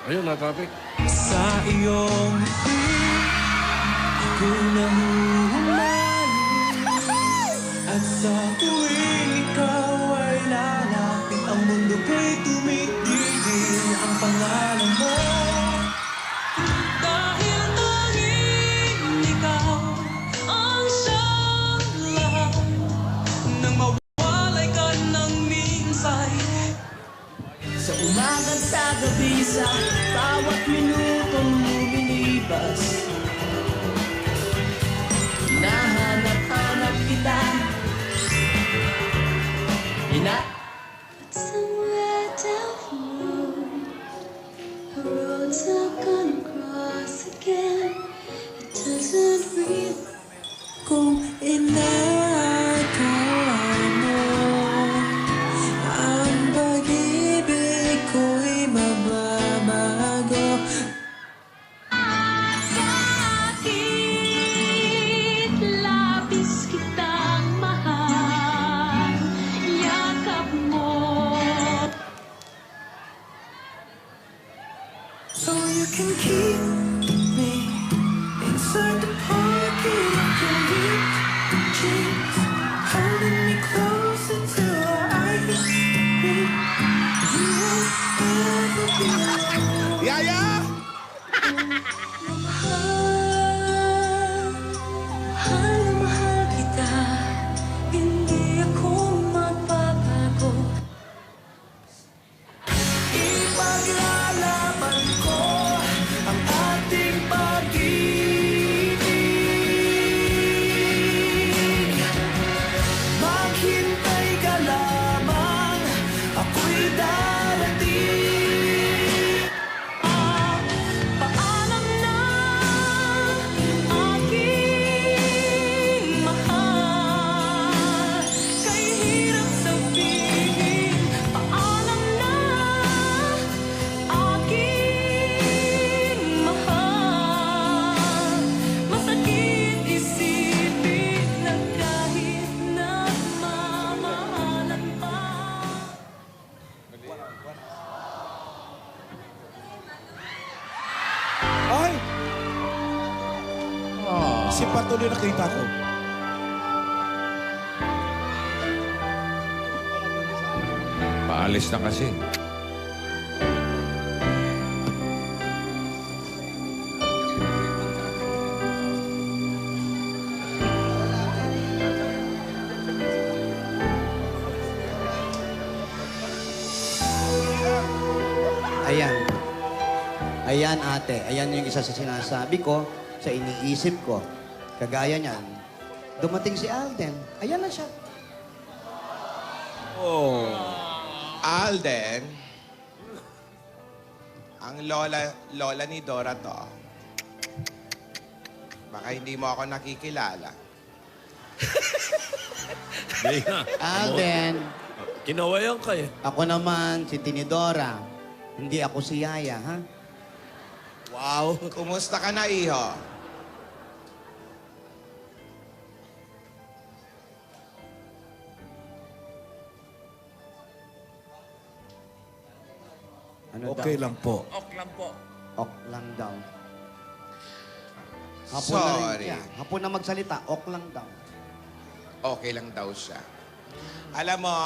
Ayun, na-traffic. Sa iyong ngiti, ako nahuhumaling. At sa tuwing ikaw ay lalapit, ang mundo ko'y tumitigil. Ang pangalan mo, dahil tanging ikaw ang siyang lahat. Nang mawalay ka ng minsay, sa umagang sa gabi, sa bawat minutong lumilipas, hinahanap-hanap kita. Somewhere down the road, a road's not gonna cross again. It doesn't really Kung inakala mo ang pag-ibig ko'y mababago, Bakit labis kitang mahal? Yakap mo. so you can keep me inside the pocket of your ripped jeans, holding me closer till our eyes meet. You won't ever be alone. Yaya! Mahal, mahal na mahal kita. Hindi ako magbabago. Ipaglalaban ko ang ating pag-ibig. Maghintay ka lamang, ako'y darating. Paalam na, aking mahal. Kay hirap sabihin, paalam na, aking mahal. Masakit isipin na kahit nagmamahalan pa. Ay! Si Patuloy nakita ko. Paalis na kasi. Ayan. Ayan, ate. Ayan yung isa sa sinasabi ko, sa iniisip ko. Kagaya niyan, dumating si Alden. Ayan na siya. Alden, ang lola ni Dora to. Baka hindi mo ako nakikilala. Hindi nga. Alden, Kinawayan ka eh. ako naman si Tinidora. Hindi ako si Yaya, ha? Wow. Kumusta ka na, iho? Ano Okay daw? lang po. Ok lang daw. Na Sorry. rin siya. Hapon na magsalita, ok lang daw. Okay lang daw siya. Alam mo,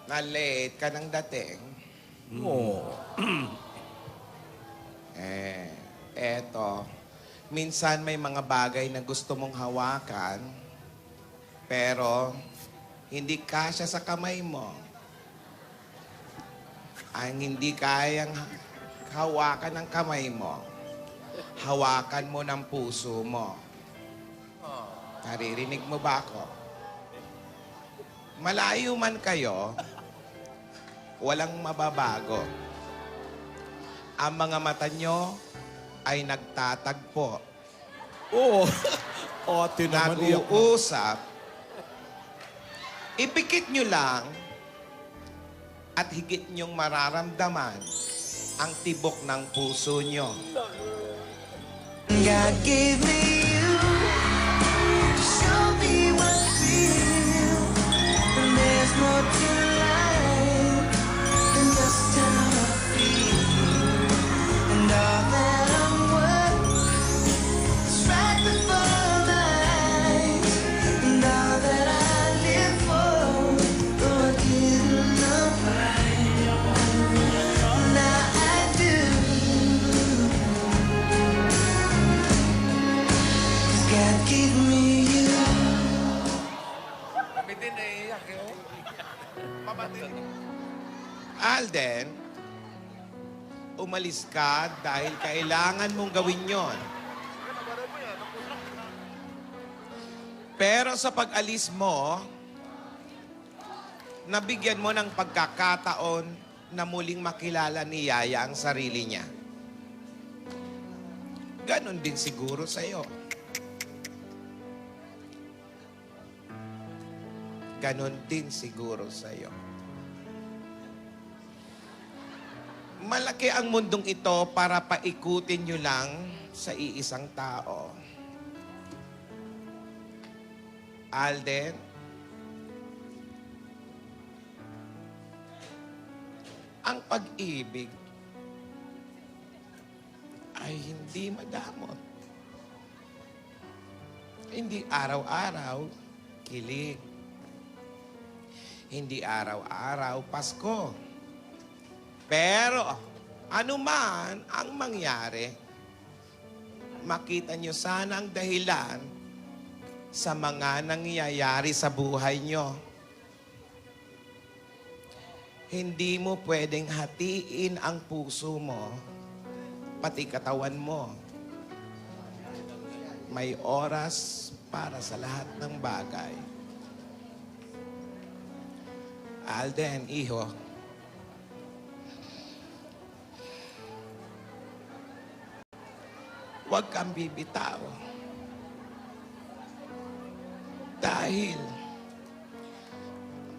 na-late ka ng dating. Eto. Minsan may mga bagay na gusto mong hawakan, pero hindi kasya sa kamay mo. Ang hindi kayang hawakan ng kamay mo, hawakan mo ng puso mo. Naririnig mo ba ako? Malayo man kayo, walang mababago. Ang mga mata nyo ay nagtatagpo. Oo. Ate naman iyak na. Nag-uusap. Ipikit nyo lang at higit nyong mararamdaman ang tibok ng puso nyo. God gave me you to show me what's real. And there's more to life than just how Alden, umalis ka dahil kailangan mong gawin yon. Pero sa pag-alis mo, nabigyan mo ng pagkakataon na muling makilala ni Yaya ang sarili niya. Ganon din siguro sa'yo. Ganon din siguro sa'yo. Malaki ang mundong ito para paikutin nyo lang sa iisang tao. Alden, ang pag-ibig ay hindi madamot. Hindi araw-araw kilig. Hindi araw-araw Pasko. Pero anuman ang mangyari, makita nyo sana ang dahilan sa mga nangyayari sa buhay nyo. Hindi mo pwedeng hatiin ang puso mo, pati katawan mo. May oras para sa lahat ng bagay. Alden, iho, huwag kang bibitaw. Dahil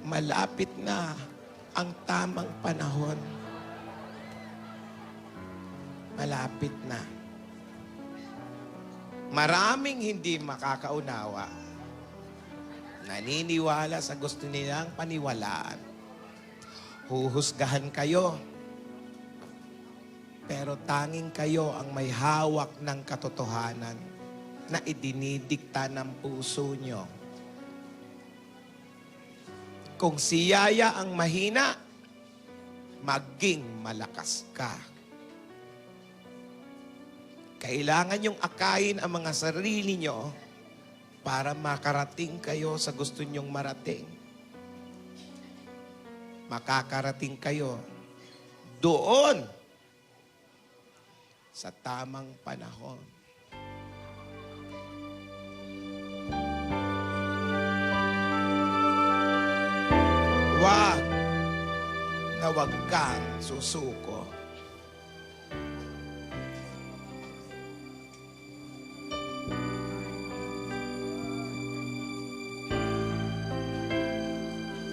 malapit na ang tamang panahon. Malapit na. Maraming hindi makakaunawa. Naniniwala sa gusto nilang paniwalaan. Huhusgahan kayo. Pero tanging kayo ang may hawak ng katotohanan na idinidikta ng puso nyo. Kung si Yaya ang mahina, maging malakas ka. Kailangan yung akayin ang mga sarili nyo para makarating kayo sa gusto nyong marating. Makakarating kayo doon sa tamang panahon. Wag na wag kang susuko.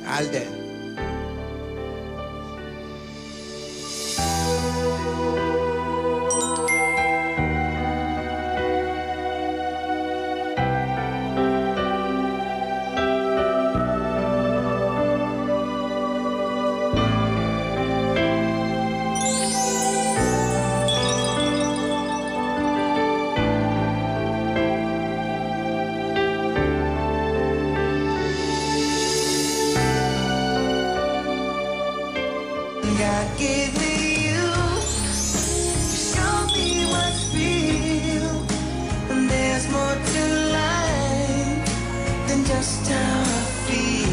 Alden. God gave me you to show me what's real. And there's more to life than just how I feel.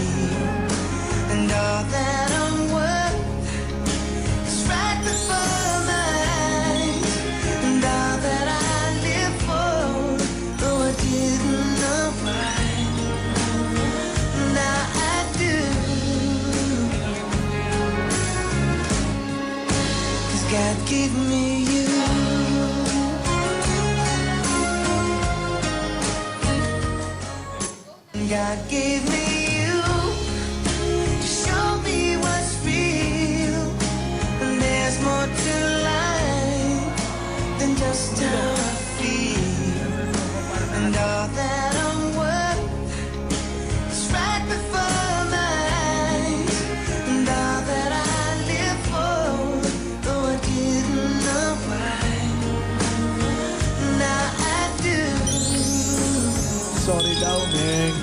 And all that I'm worth is right before my eyes. And all that I live for, though I didn't know why, now I do. God gave me you. God gave me you to show me what's real. And there's more to life than just how I feel. And all that I'm worth is right before my eyes. And all that I live for, though I didn't know why, now I do. Sorry daw, Meng.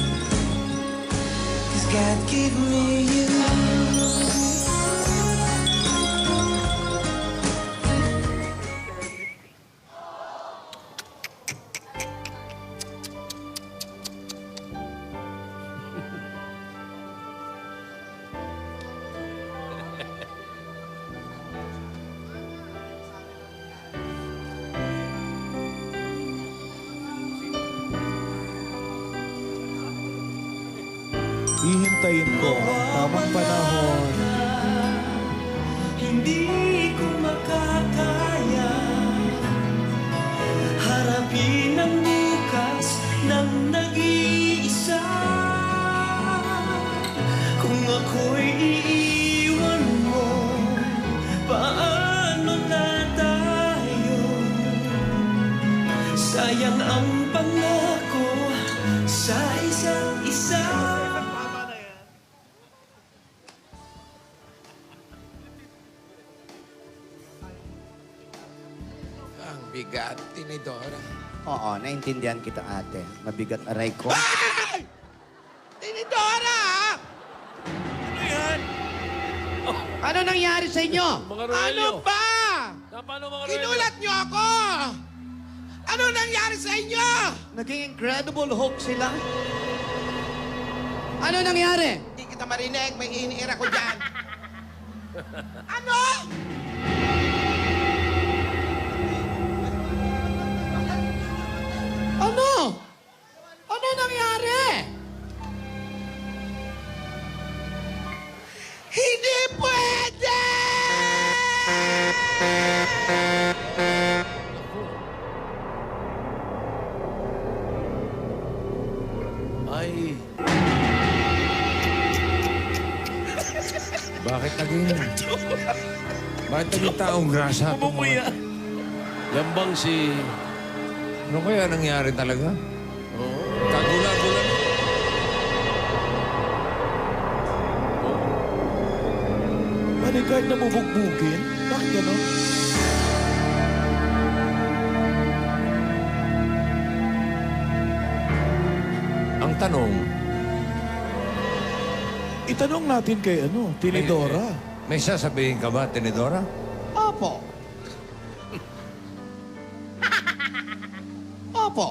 Hihintayin ko ang tamang panahon. Hindi ko makakaya harapin ang bukas ng nag-iisa. Kung ako'y iiwan mo, paano na tayo? Sayang ang pangako sa isa't isa. Ang bigat, Tinidora. Oo, naintindihan kita, ate. Mabigat aray ko. Tinidora! Ano nangyari sa inyo? Mga Ano Roelio. ba? Paano mga Roelio? Kinulat niyo ako! Ano nangyari sa inyo? Naging Incredible Hulk sila. Ano nangyari? Hindi kita marinig. May iniira ko dyan. Ano? Ano? Ano nangyari? Hindi pwede! Ay, Bakit naging taong grasa? Bumuya. yan bang si... Ano kaya nangyari talaga? Kagula-gula. Bodyguard na bubugbugin? Bakit gano'n? Ang tanong, Itanong natin kay Tinidora. may sasabihin ka ba, Tinidora? Opo. Opo.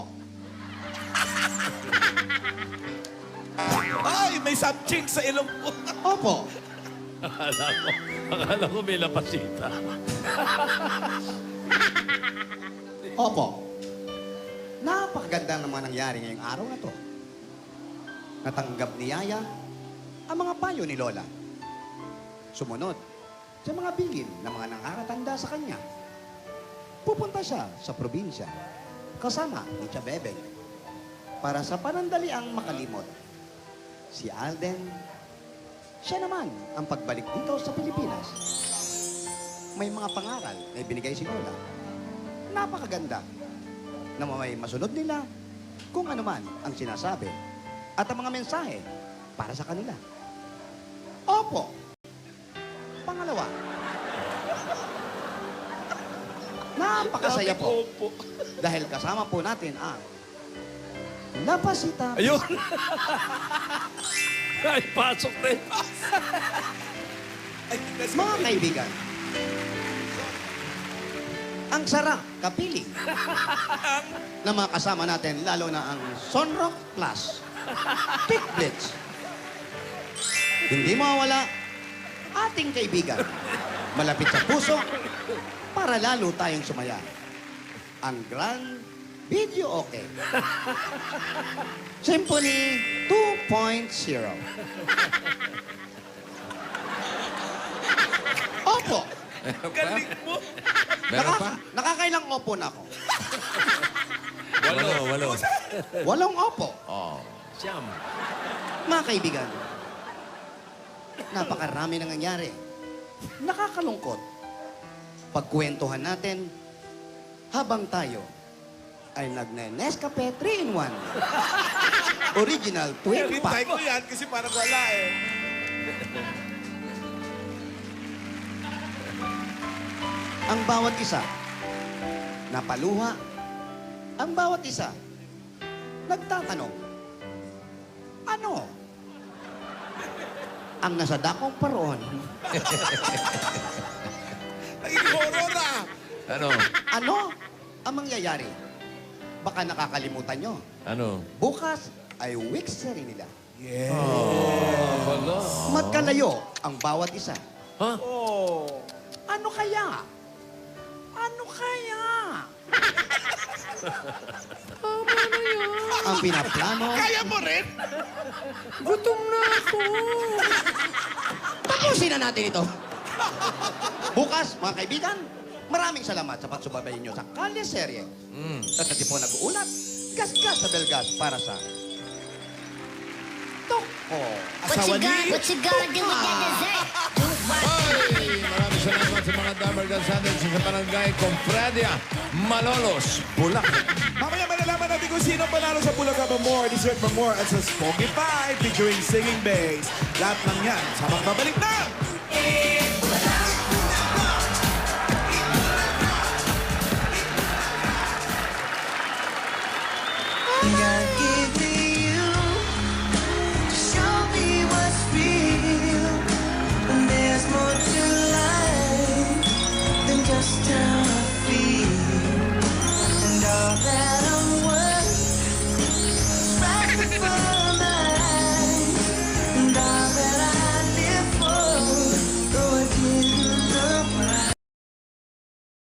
Ay, may something sa ilong ko. Opo. Akala ko may lapasita. Opo. Napakaganda ng mga nangyari ngayong araw na to. Natanggap ni Yaya ang mga payo ni Lola. Sumunod sa mga bigil ng mga nakakatanda sa kanya. Pupunta siya sa probinsya kasama ni Tia Bebeng para sa panandaliang makalimot. Si Alden, siya naman ang pagbalik dito sa Pilipinas. May mga pangaral na ibinigay si Lola. Napakaganda na may masunod nila kung ano man ang sinasabi at ang mga mensahe para sa kanila. Opo. Pangalawa, napakasaya po dahil kasama po natin ang Lapasita. Ayun! Ay, pasok na yun. Mga kaibigan, ang sarap kapiling na mga kasama natin, lalo na ang Sunrock Plus, Kick Blitz. Hindi mawawala ating kaibigan, malapit sa puso, para lalo tayong sumaya. Ang Grand Video Okay. Symphony 2.0. Opo. Galing mo. Meron pa? Nakakailang opo na ako. Walo. 8 opo. Oh. Siyam. Mga kaibigan, napakarami nang nangyari. Nakakalungkot. Pagkwentuhan natin habang tayo ay nagne-Nescafe 3-in-1. Original twin Hintay pack. ko yan kasi parang wala eh. Ang bawat isa, napaluha. Ang bawat isa, nagtatanong, ano ang nasa dakong paroon? Naging horror ah. Ano? Ano ang mangyayari? Baka nakakalimutan nyo. Ano? Bukas ay week-seri nila. Yeah. Wala. Magkalayo ang bawat isa. Ha? Oh. Ano kaya Ano kaya? Ang pinaplano. Kaya mo rin? Gutom na ako. Tapusin na natin ito. Bukas, mga kaibigan, maraming salamat sa pagsubaybay niyo sa Kalye Serye. At kasi po nag-uulat, gas-gas sa Belgas para sa Toko. What you gonna do with that dessert? Do what Ay! Maraming salamat sa mga Dabber Gods natin sa barangay Confradia, Malolos, Bulacan. Mamaya malalaman natin kung sino panalo sa Bulaga More, Dessert More at sa Spoky 5 featuring Singing Bass. Lahat ng yan sa magbabalik na! God gave me you to show me what's real. And there's more to life than just how I feel. And all that I'm worth right before my